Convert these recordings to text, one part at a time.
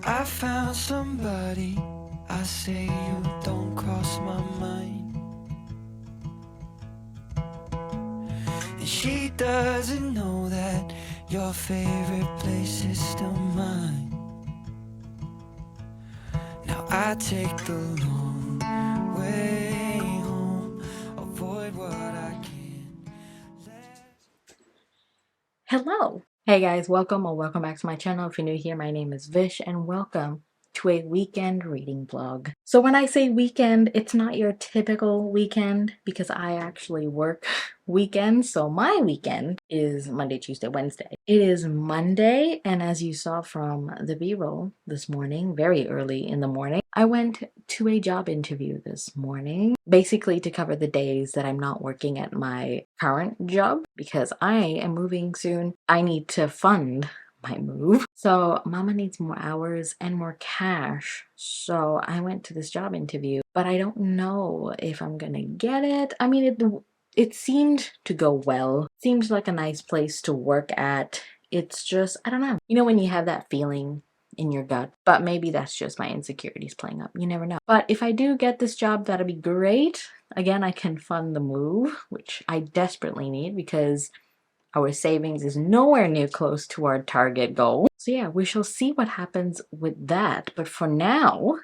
I found somebody, I say you don't cross my mind. And she doesn't know that your favorite place is still mine. Now I take the long way home, avoid what I can. Hello! Hey guys, welcome or welcome back to my channel. If you're new here, my name is Vish and welcome to a weekend reading vlog. So when I say weekend, it's not your typical weekend because I actually work weekends. So my weekend is Monday, Tuesday, Wednesday. It is Monday, and as you saw from the B-roll this morning, very early in the morning, I went to a job interview this morning, basically to cover the days that I'm not working at my current job because I am moving soon. I need to fund my move. So mama needs more hours and more cash. So I went to this job interview, but I don't know if I'm gonna get it. I mean, it seemed to go well. Seems like a nice place to work at. It's just, I don't know. You know when you have that feeling in your gut, but maybe that's just my insecurities playing up. You never know. But if I do get this job, that'll be great. Again, I can fund the move, which I desperately need because our savings is nowhere near close to our target goal. So yeah, we shall see what happens with that. But for now,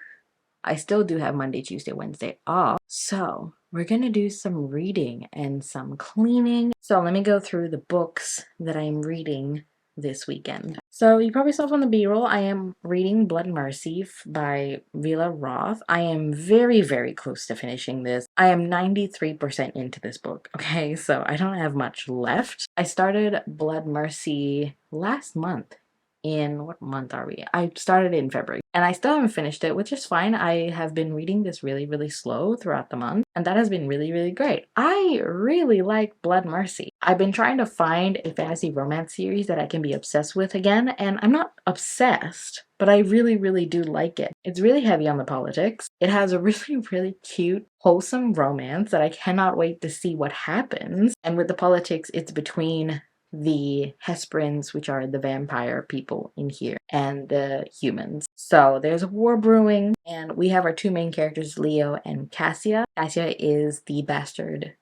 I still do have Monday, Tuesday, Wednesday off. So we're gonna do some reading and some cleaning. So let me go through the books that I'm reading this weekend. So you probably saw from the B-roll, I am reading Blood Mercy by Vila Roth. I am very, very close to finishing this. I am 93% into this book, okay? So I don't have much left. I started Blood Mercy last month. In what month are we? I started in February and I still haven't finished it, which is fine. I have been reading this really, really slow throughout the month, and that has been really, really great. I really like Blood Mercy. I've been trying to find a fantasy romance series that I can be obsessed with again, and I'm not obsessed, but I really, really do like it. It's really heavy on the politics. It has a really, really cute, wholesome romance that I cannot wait to see what happens. And with the politics, it's between the Hesperans, which are the vampire people in here, and the humans. So there's a war brewing, and we have our two main characters, Leo and Cassia. Cassia is the bastard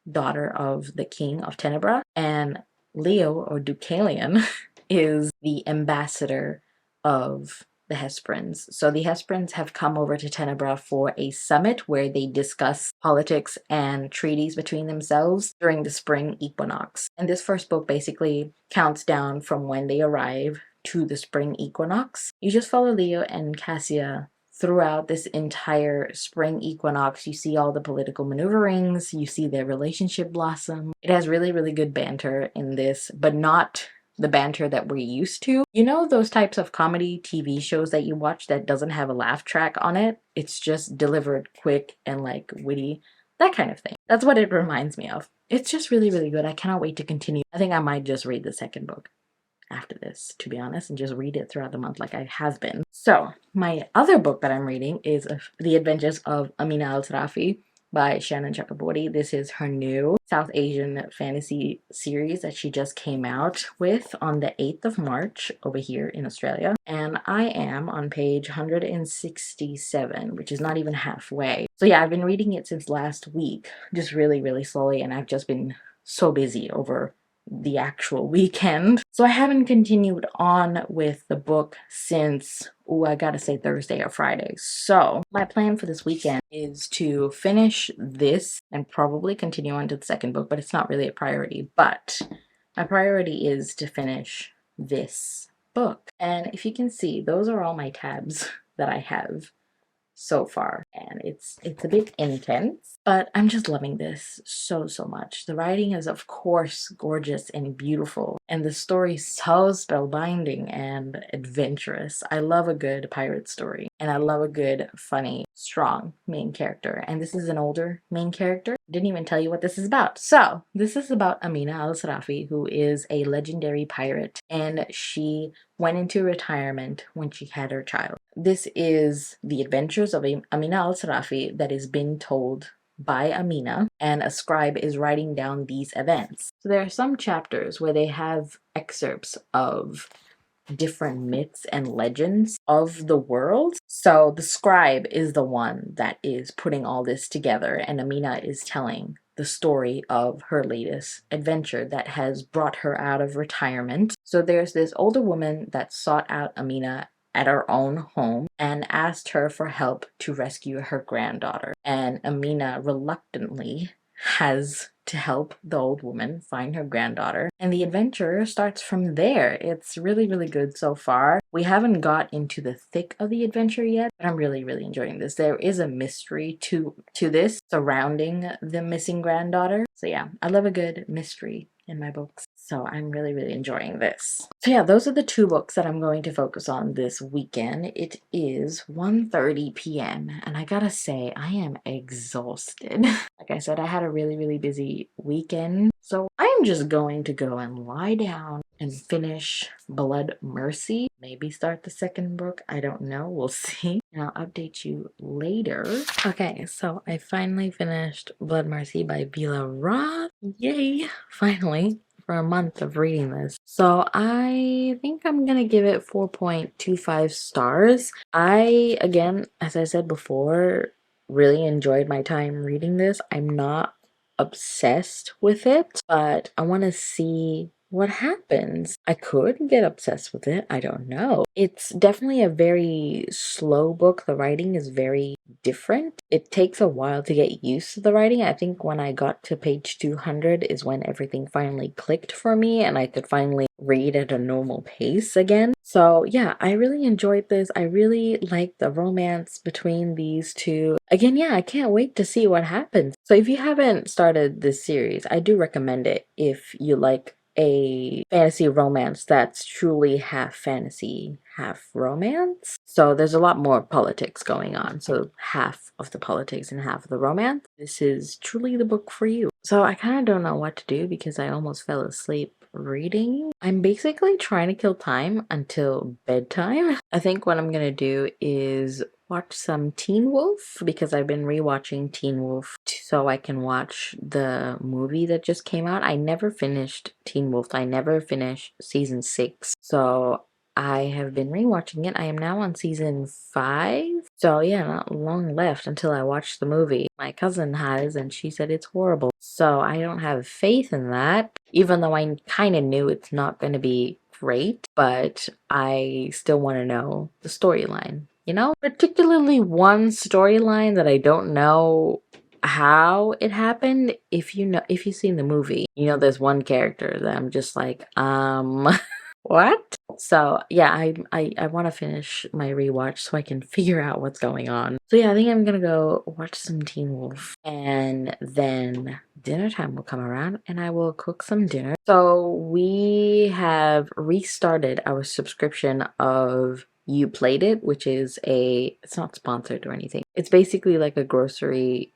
daughter of the king of Tenebra, and Leo, or Deucalion, is the ambassador of the Hesperans. So the Hesperans have come over to Tenebra for a summit where they discuss politics and treaties between themselves during the spring equinox. And this first book basically counts down from when they arrive to the spring equinox. You just follow Leo and Cassia throughout this entire spring equinox. You see all the political maneuverings, you see their relationship blossom. It has really, really good banter in this, but not the banter that we're used to. You know those types of comedy TV shows that you watch that doesn't have a laugh track on it? It's just delivered quick and like witty. That kind of thing. That's what it reminds me of. It's just really, really good. I cannot wait to continue. I think I might just read the second book after this, to be honest, and just read it throughout the month like I have been. So my other book that I'm reading is The Adventures of Amina Al-Sarafi by Shannon Chakraborty. This is her new South Asian fantasy series that she just came out with on the 8th of March over here in Australia. And I am on page 167, which is not even halfway. So yeah, I've been reading it since last week, just really, really slowly, and I've just been so busy over the actual weekend. So I haven't continued on with the book since, I gotta say Thursday or Friday. So my plan for this weekend is to finish this and probably continue on to the second book, but it's not really a priority. But my priority is to finish this book. And if you can see, those are all my tabs that I have so far, and it's a bit intense, but I'm just loving this so much. The writing is of course gorgeous and beautiful, and the story so spellbinding and adventurous. I love a good pirate story, and I love a good funny strong main character, and this is an older main character. Didn't even tell you what this is about. So this is about Amina Al-Sarafi, who is a legendary pirate, and she went into retirement when she had her child. This is the adventures of Amina Al-Sarafi that is being told by Amina, and a scribe is writing down these events. So there are some chapters where they have excerpts of different myths and legends of the world. So the scribe is the one that is putting all this together, and Amina is telling the story of her latest adventure that has brought her out of retirement. So there's this older woman that sought out Amina at her own home and asked her for help to rescue her granddaughter. And Amina reluctantly has to help the old woman find her granddaughter. And the adventure starts from there. It's really, really good so far. We haven't got into the thick of the adventure yet, but I'm really, really enjoying this. There is a mystery to this surrounding the missing granddaughter. So yeah, I love a good mystery in my books. So I'm really, really enjoying this. So yeah, those are the two books that I'm going to focus on this weekend. It is 1:30 p.m. and I gotta say, I am exhausted. Like I said, I had a really, really busy weekend. So I'm just going to go and lie down and finish Blood Mercy. Maybe start the second book. I don't know. We'll see. And I'll update you later. Okay, so I finally finished Blood Mercy by Bella Roth. Yay! Finally. For a month of reading this. So I think I'm gonna give it 4.25 stars. I, again, as I said before, really enjoyed my time reading this. I'm not obsessed with it, but I want to see what happens. I could get obsessed with it. I don't know. It's definitely a very slow book. The writing is very different. It takes a while to get used to the writing. I think when I got to page 200 is when everything finally clicked for me and I could finally read at a normal pace again. So yeah, I really enjoyed this. I really like the romance between these two. Again, yeah, I can't wait to see what happens. So if you haven't started this series, I do recommend it if you like a fantasy romance that's truly half fantasy, half romance. So there's a lot more politics going on. So half of the politics and half of the romance. This is truly the book for you. So I kind of don't know what to do because I almost fell asleep reading. I'm basically trying to kill time until bedtime. I think what I'm gonna do is watch some Teen Wolf because I've been rewatching Teen Wolf so I can watch the movie that just came out. I never finished Teen Wolf. I never finished season 6. So I have been rewatching it. I am now on season 5. So yeah, not long left until I watch the movie. My cousin has, and she said it's horrible. So I don't have faith in that, even though I kind of knew it's not going to be great, but I still want to know the storyline. You know, particularly one storyline that I don't know how it happened. If you've seen the movie, you know there's one character that I'm just like, what? So yeah, I want to finish my rewatch so I can figure out what's going on. So yeah, I think I'm gonna go watch some Teen Wolf and then dinner time will come around and I will cook some dinner. So we have restarted our subscription of You Played It, which is it's not sponsored or anything. It's basically like a grocery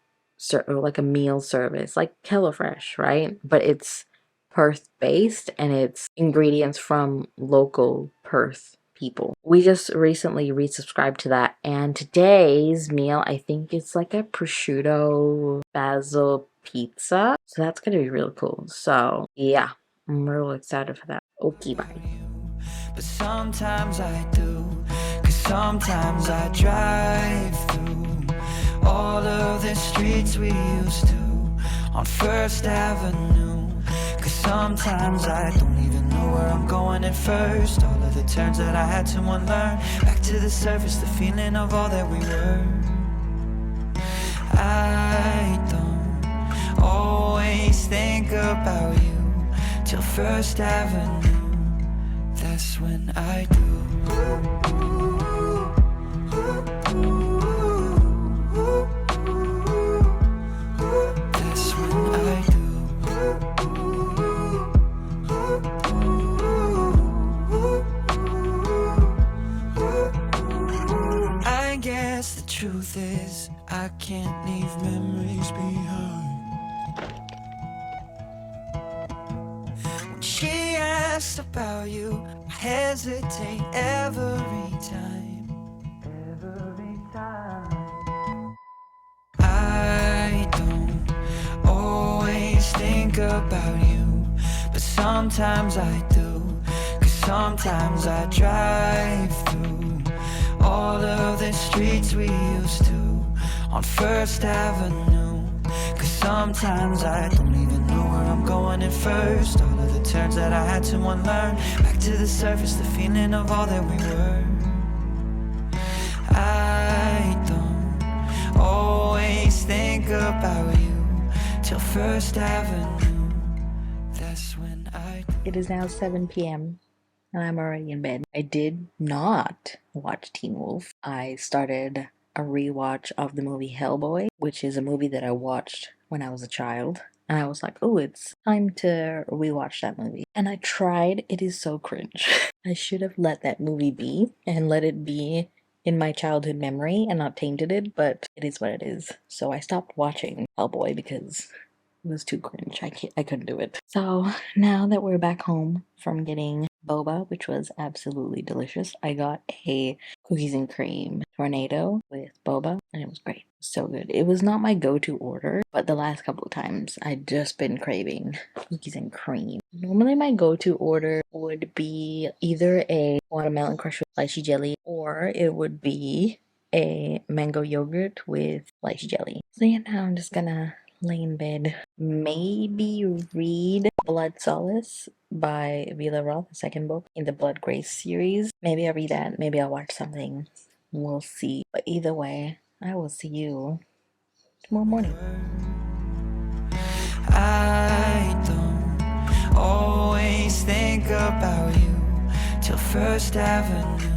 or like a meal service, like HelloFresh, right? But it's Perth based and it's ingredients from local Perth people. We just recently resubscribed to that, and today's meal, I think it's like a prosciutto basil pizza. So that's gonna be really cool. So yeah, I'm real excited for that. Okay, bye. But sometimes I do, 'cause sometimes I drive through all of the streets we used to on First Avenue. 'Cause sometimes I don't even know where I'm going at first. All of the turns that I had to unlearn, back to the surface, the feeling of all that we were. I don't always think about you till First Avenue. That's when I do. That's when I do. I guess the truth is I can't leave memories behind. When she asks about you, I hesitate every time. Every time. I don't always think about you, but sometimes I do. 'Cause sometimes I drive through all of the streets we used to on First Avenue. Cause sometimes I don't even know where I'm going at first. All of the turns that I had to unlearn. Back to the surface, the feeling of all that we were. I don't always think about you till First Avenue. That's when I do. It is now 7 p.m. and I'm already in bed. I did not watch Teen Wolf. I started a rewatch of the movie Hellboy, which is a movie that I watched when I was a child. And I was like, oh, it's time to rewatch that movie. And I tried. It is so cringe. I should have let that movie be and let it be in my childhood memory and not tainted it, but it is what it is. So I stopped watching Hellboy because it was too cringe. I couldn't do it. So now that we're back home from getting boba, which was absolutely delicious, I got a cookies and cream tornado with boba, and it was great. So good. It was not my go-to order, but the last couple of times I'd just been craving cookies and cream. Normally my go-to order would be either a watermelon crush with lychee jelly, or it would be a mango yogurt with lychee jelly. So yeah, now I'm just gonna lay in bed, maybe read Blood Solace by Vila Roth, the second book in the Blood Grace series. Maybe I'll read that, maybe I'll watch something. We'll see. But either way, I will see you tomorrow morning. I don't always think about you till First Avenue.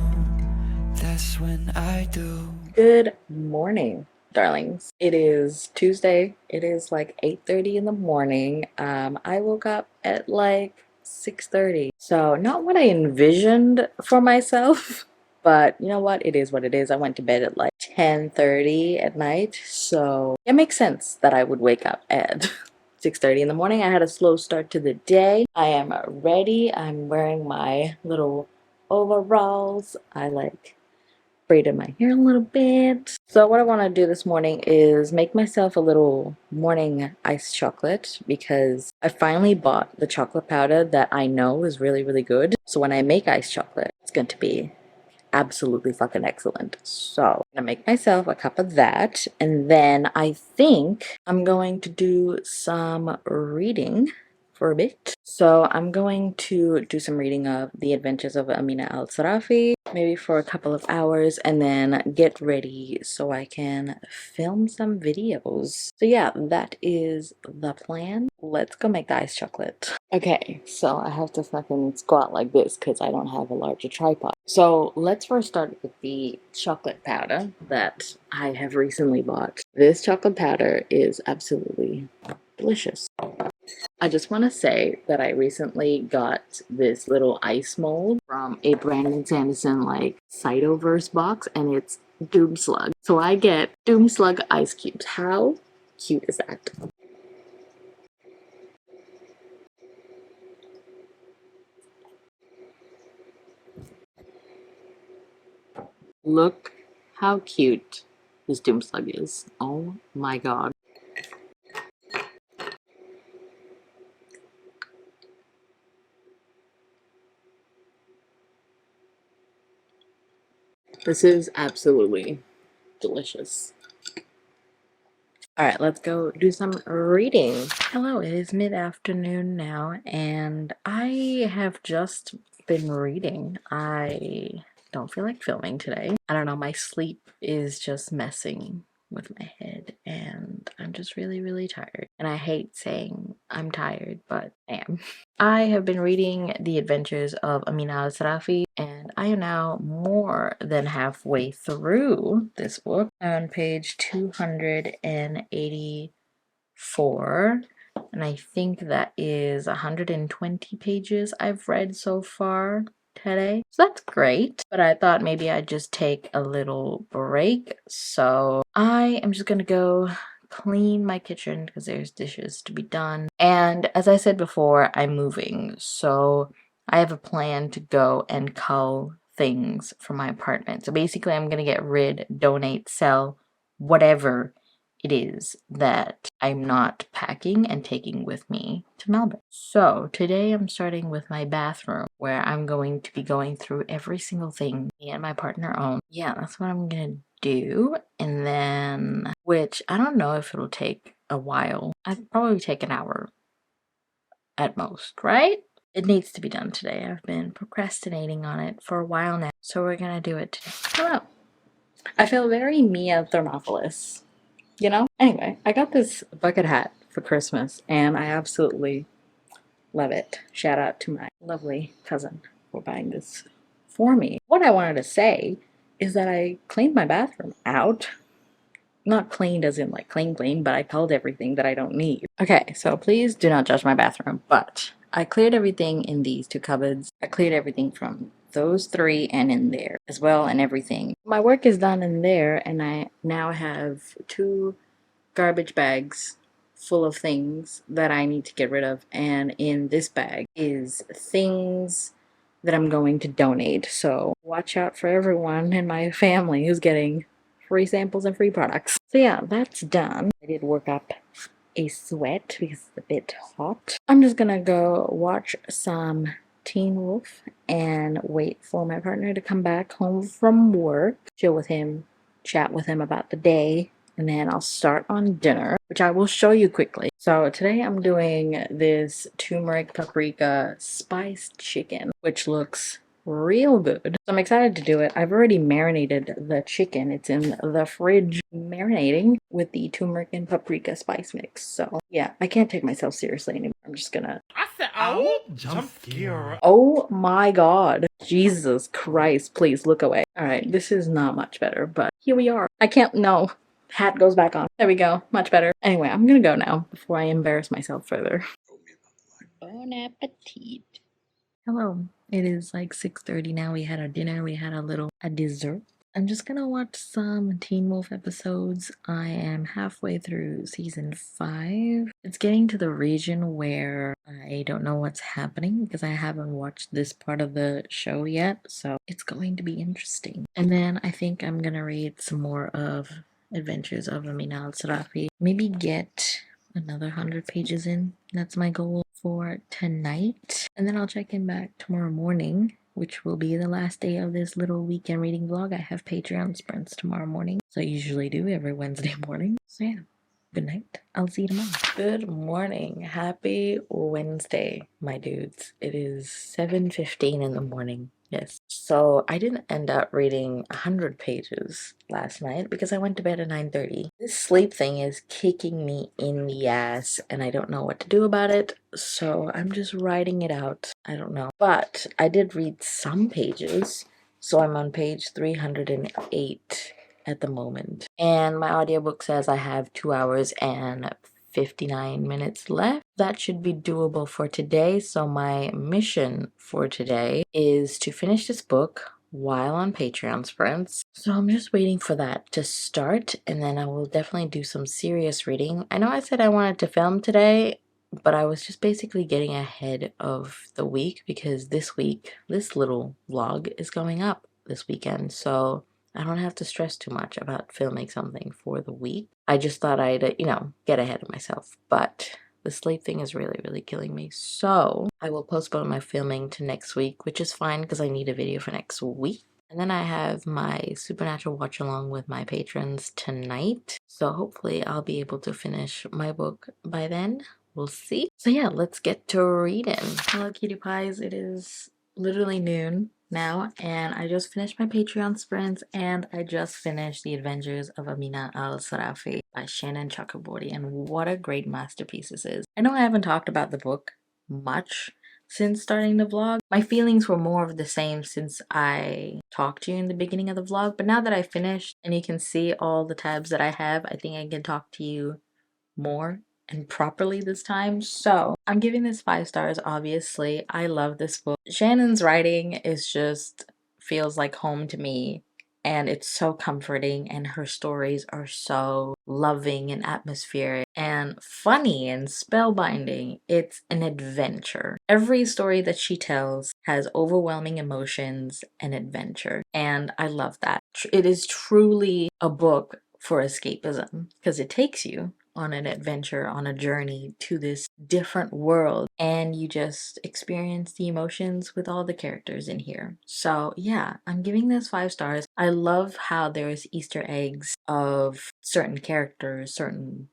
That's when I do. Good morning, darlings. It is Tuesday. It is like 8:30 in the morning. I woke up at like 6:30. So not what I envisioned for myself, but you know what? It is what it is. I went to bed at like 10:30 at night, so it makes sense that I would wake up at 6:30 in the morning. I had a slow start to the day. I am ready. I'm wearing my little overalls. I like braided my hair a little bit. So what I want to do this morning is make myself a little morning iced chocolate because I finally bought the chocolate powder that I know is really, really good. So when I make iced chocolate, it's going to be absolutely fucking excellent. So I'm gonna make myself a cup of that, and then I think I'm going to do some reading for a bit. So I'm going to do some reading of The Adventures of Amina al-Sarafi, maybe for a couple of hours, and then get ready so I can film some videos. So yeah, that is the plan. Let's go make the iced chocolate. Okay, so I have to fucking squat like this because I don't have a larger tripod. So let's first start with the chocolate powder that I have recently bought. This chocolate powder is absolutely delicious. I just want to say that I recently got this little ice mold from a Brandon Sanderson like Cytoverse box, and it's Doom Slug. So I get Doom Slug ice cubes. How cute is that? Look how cute this Doom Slug is. Oh my god. This is absolutely delicious. Alright, let's go do some reading. Hello, it is mid-afternoon now, and I have just been reading. I don't feel like filming today. I don't know, my sleep is just messing with my head, and I'm just really, really tired. And I hate saying I'm tired, but I am. I have been reading The Adventures of Amina al-Sarafi, and I am now more than halfway through this book. I'm on page 284, and I think that is 120 pages I've read so far today. So that's great, but I thought maybe I'd just take a little break. So I am just gonna go clean my kitchen because there's dishes to be done. And as I said before, I'm moving, so I have a plan to go and cull things from my apartment. So basically I'm gonna get rid, donate, sell, whatever it is that I'm not packing and taking with me to Melbourne. So today I'm starting with my bathroom, where I'm going to be going through every single thing me and my partner own. Yeah, that's what I'm gonna do. And then, which I don't know if it'll take a while. I'd probably take an hour at most, right? It needs to be done today. I've been procrastinating on it for a while now, so we're gonna do it today. Hello. I feel very Mia Thermopolis, you know? Anyway, I got this bucket hat for Christmas and I absolutely love it. Shout out to my lovely cousin for buying this for me. What I wanted to say is that I cleaned my bathroom out. Not cleaned as in like clean, but I culled everything that I don't need. Okay, so please do not judge my bathroom, but I cleared everything in these two cupboards. I cleared everything from those three and in there as well and everything. My work is done in there and I now have 2 garbage bags full of things that I need to get rid of, and in this bag is things that I'm going to donate. So watch out for everyone in my family who's getting free samples and free products. So yeah, that's done. I did work up a sweat because it's a bit hot. I'm just gonna go watch some Teen Wolf and wait for my partner to come back home from work, chill with him, chat with him about the day, and then I'll start on dinner, which I will show you quickly. So today I'm doing this turmeric paprika spiced chicken, which looks real good. So I'm excited to do it. I've already marinated the chicken. It's in the fridge marinating with the turmeric and paprika spice mix. So yeah, I can't take myself seriously anymore. I'm just gonna... I said, "Oh, jump scare." Oh my god. Jesus Christ, please look away. Alright, this is not much better, but here we are. I can't, no. Hat goes back on. There we go. Much better. Anyway, I'm gonna go now before I embarrass myself further. Bon appetit. Hello. It is like 6:30 now. We had our dinner. We had a dessert. I'm just gonna watch some Teen Wolf episodes. I am halfway through season 5. It's getting to the region where I don't know what's happening because I haven't watched this part of the show yet. So it's going to be interesting. And then I think I'm gonna read some more of Adventures of Amina Al-Sarafi. Maybe get another 100 pages in. That's my goal for tonight. And then I'll check in back tomorrow morning, which will be the last day of this little weekend reading vlog. I have Patreon sprints tomorrow morning, so I usually do every Wednesday morning. So yeah, good night. I'll see you tomorrow. Good morning. Happy Wednesday, my dudes. It is 7:15 in the morning. Yes. So I didn't end up reading 100 pages last night because I went to bed at 9:30. This sleep thing is kicking me in the ass and I don't know what to do about it. So I'm just writing it out. I don't know. But I did read some pages. So I'm on page 308 at the moment. And my audiobook says I have 2 hours and 59 minutes left. That should be doable for today. So my mission for today is to finish this book while on Patreon sprints. So I'm just waiting for that to start and then I will definitely do some serious reading. I know I said I wanted to film today, but I was just basically getting ahead of the week because this week, this little vlog is going up this weekend. So I don't have to stress too much about filming something for the week. I just thought I'd, get ahead of myself. But the sleep thing is really, really killing me. So I will postpone my filming to next week, which is fine because I need a video for next week. And then I have my Supernatural watch along with my patrons tonight. So hopefully I'll be able to finish my book by then. We'll see. So yeah, let's get to reading. Hello, cutie pies. It is literally noon now and I just finished my Patreon sprints and I just finished The Adventures of Amina Al-Sarafi by Shannon Chakraborty, and what a great masterpiece this is. I know I haven't talked about the book much since starting the vlog. My feelings were more of the same since I talked to you in the beginning of the vlog, but now that I finished and you can see all the tabs that I have, I think I can talk to you more and properly this time. So I'm giving this 5 stars. Obviously, I love this book. Shannon's writing is just feels like home to me and it's so comforting and her stories are so loving and atmospheric and funny and spellbinding. It's an adventure. Every story that she tells has overwhelming emotions and adventure, and I love that. It is truly a book for escapism because it takes you on an adventure, on a journey to this different world, and you just experience the emotions with all the characters in here. So yeah, I'm giving this 5 stars. I love how there's Easter eggs of certain characters, certain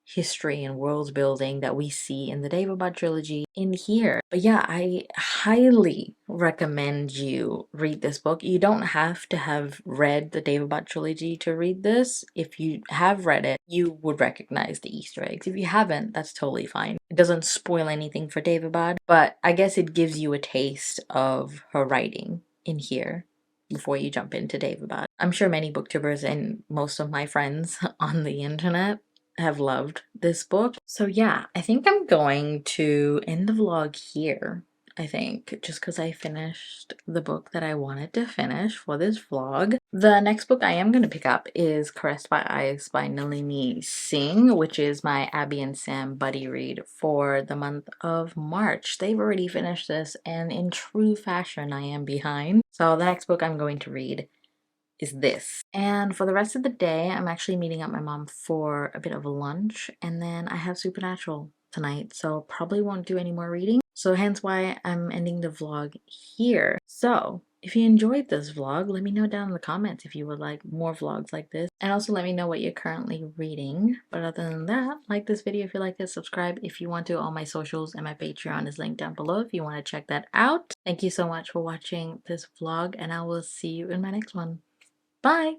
history and world building that we see in the Daevabad trilogy in here. But yeah, I highly recommend you read this book. You don't have to have read the Daevabad trilogy to read this. If you have read it, you would recognize the Easter eggs. If you haven't, that's totally fine. It doesn't spoil anything for Daevabad, but I guess it gives you a taste of her writing in here before you jump into Daevabad. I'm sure many booktubers and most of my friends on the internet have loved this book. So yeah, I think I'm going to end the vlog here. I think just because I finished the book that I wanted to finish for this vlog. The next book I am going to pick up is Caressed by Ice by Nalini Singh, which is my Abby and Sam buddy read for the month of March. They've already finished this, and in true fashion, I am behind. So the next book I'm going to read is this. And for the rest of the day, I'm actually meeting up my mom for a bit of lunch, and then I have Supernatural tonight, so probably won't do any more reading. So hence why I'm ending the vlog here. So if you enjoyed this vlog, let me know down in the comments if you would like more vlogs like this, and also let me know what you're currently reading. But other than that, like this video if you like it, subscribe if you want to. All my socials and my Patreon is linked down below if you want to check that out. Thank you so much for watching this vlog, and I will see you in my next one. Bye!